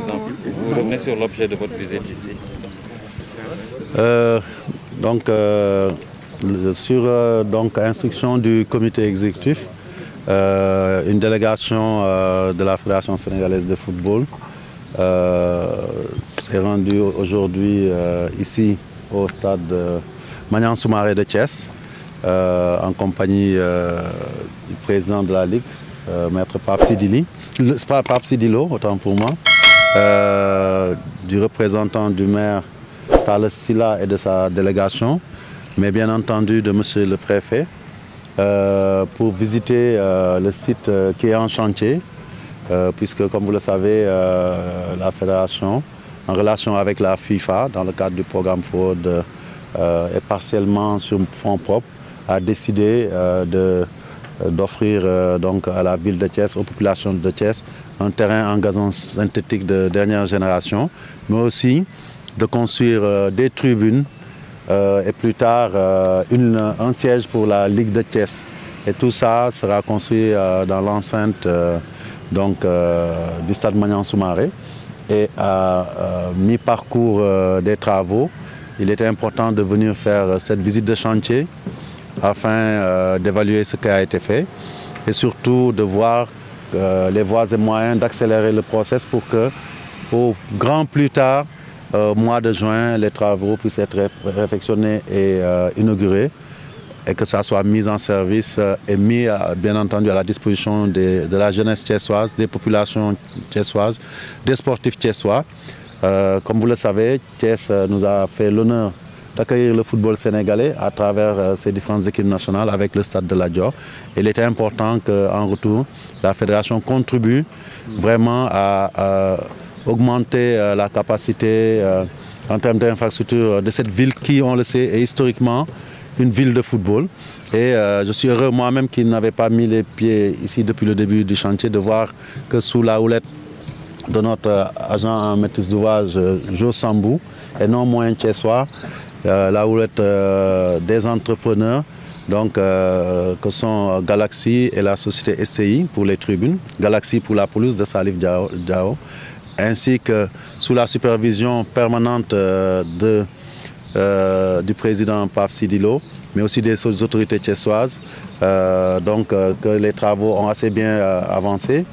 exemple, vous revenez sur l'objet de votre visite ici. Sur instruction du comité exécutif, une délégation de la Fédération sénégalaise de football s'est rendue aujourd'hui ici au stade Maniang Soumaré de Thiès, en compagnie du président de la Ligue, Maître Pape Sidilo, autant pour moi, du représentant du maire Talla Sylla et de sa délégation, mais bien entendu de monsieur le préfet, pour visiter le site qui est en chantier, puisque comme vous le savez, la fédération, en relation avec la FIFA, dans le cadre du programme Forward et partiellement sur fonds propres, a décidé d'offrir donc à la ville de Thiès, aux populations de Thiès, un terrain en gazon synthétique de dernière génération, mais aussi de construire des tribunes et plus tard un siège pour la Ligue de Thiès. Et tout ça sera construit dans l'enceinte du stade Maniang Soumaré. Et à mi-parcours des travaux, il était important de venir faire cette visite de chantier afin d'évaluer ce qui a été fait et surtout de voir les voies et moyens d'accélérer le process pour que, au grand plus tard, mois de juin, les travaux puissent être réfectionnés et inaugurés et que ça soit mis en service et mis bien entendu à la disposition de la jeunesse thiessoise, des populations thiessoises, des sportifs thiessois. Comme vous le savez, Thiès nous a fait l'honneur d'accueillir le football sénégalais à travers ses différentes équipes nationales avec le stade de la Dior. Il était important qu'en retour, la fédération contribue vraiment à augmenter la capacité en termes d'infrastructure de cette ville qui, on le sait, est historiquement une ville de football. Et je suis heureux moi-même qui n'avais pas mis les pieds ici depuis le début du chantier de voir que sous la houlette de notre agent en maîtrise d'ouvrage, Jo Sambou, et non moins thiessois, la houlette des entrepreneurs, donc, que sont Galaxy et la société SCI pour les tribunes, Galaxy pour la pelouse de Salif Diao, ainsi que sous la supervision permanente du président Pape Sidilo, mais aussi des autorités thiessoises, que les travaux ont assez bien avancé.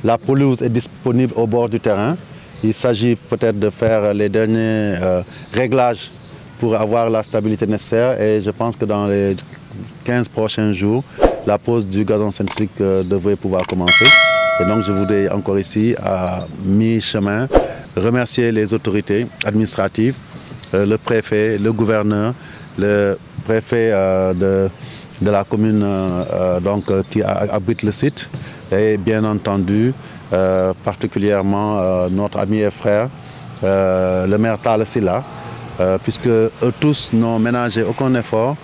La pelouse est disponible au bord du terrain. Il s'agit peut-être de faire les derniers réglages pour avoir la stabilité nécessaire et je pense que dans les 15 prochains jours, la pose du gazon synthétique devrait pouvoir commencer. Et donc je voudrais encore ici, à mi-chemin, remercier les autorités administratives, le préfet, le gouverneur, le préfet de la commune qui abrite le site et bien entendu particulièrement notre ami et frère, le maire Talla Sylla, puisque eux tous n'ont ménagé aucun effort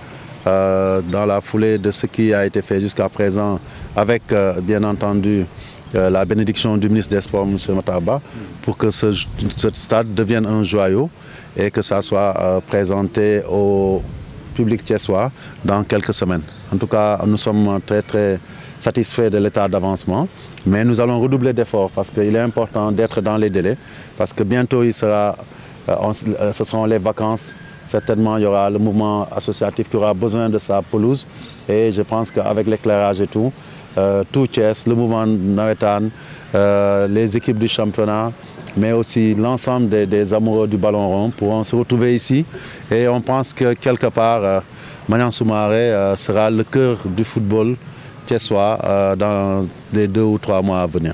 dans la foulée de ce qui a été fait jusqu'à présent avec bien entendu la bénédiction du ministre des Sports, M. Mataba, pour que ce stade devienne un joyau et que ça soit présenté au public thiessois dans quelques semaines. En tout cas, nous sommes très satisfaits de l'état d'avancement, mais nous allons redoubler d'efforts parce qu'il est important d'être dans les délais, parce que bientôt ce seront les vacances. Certainement, il y aura le mouvement associatif qui aura besoin de sa pelouse et je pense qu'avec l'éclairage et tout Thiès, le mouvement navétane, les équipes du championnat, mais aussi l'ensemble des amoureux du ballon rond pourront se retrouver ici. Et on pense que quelque part, Maniang Soumaré sera le cœur du football thiessois dans les 2 ou 3 mois à venir.